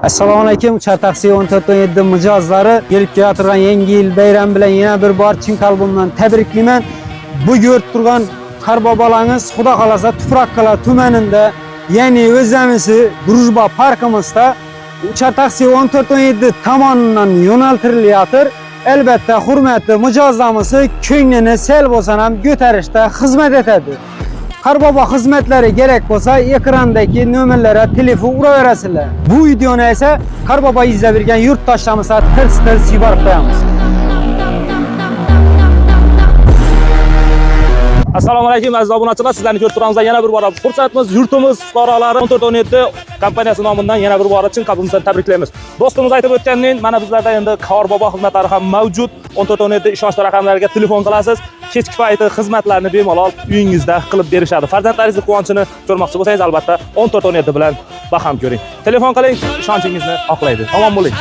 Assalomu alaykum. Chartaxi 1417 mijozlari kelib keladigan yangi yil bayrami bilan yana bir bor chin qalbimdan tabriklayman. Bu ko'rib turgan qarbobolangiz Xudo xolasa Tuproqqala tumanida, ya'ni o'zimizni Drujba parkimizda Chartaxi 1417 tomonidan yo'naltirilyapti. Albatta, hurmatli mijozlarimiz ko'nglini sel bo'lsa ham ko'tarishda xizmat etadi. Qarbobo xizmatlari kerak bo'lsa, ekrandagi nomerlarga telefon uraverasizlar. Bu videoni esa Qarbobo izlab yurgan yurtdoshlarimizga tirs yuborib qo'yamiz. Assalomu alaykum aziz obunachilar, sizlarni ko'rib turamizdan yana bir bora xursandmiz. Yurtimiz fuqarolari 1417 kompaniyasi nomidan yana bir bora chin qalbimizdan tabriklaymiz. Do'stimiz aytib o'tganidek, mana bizlarda endi Qarbobo xizmatlari ham mavjud. 1417 ishonchli raqamlariga telefon qilasiz. Kechki payti xizmatlarni bemalol uyingizda qilib berishadi. Farzandlaringizni quvonchini ko'rmoqchi bo'lsangiz, albatta 1417 bilan baham ko'ring. Telefon qiling, ishonchingizni oqlaydi. Omon bo'ling.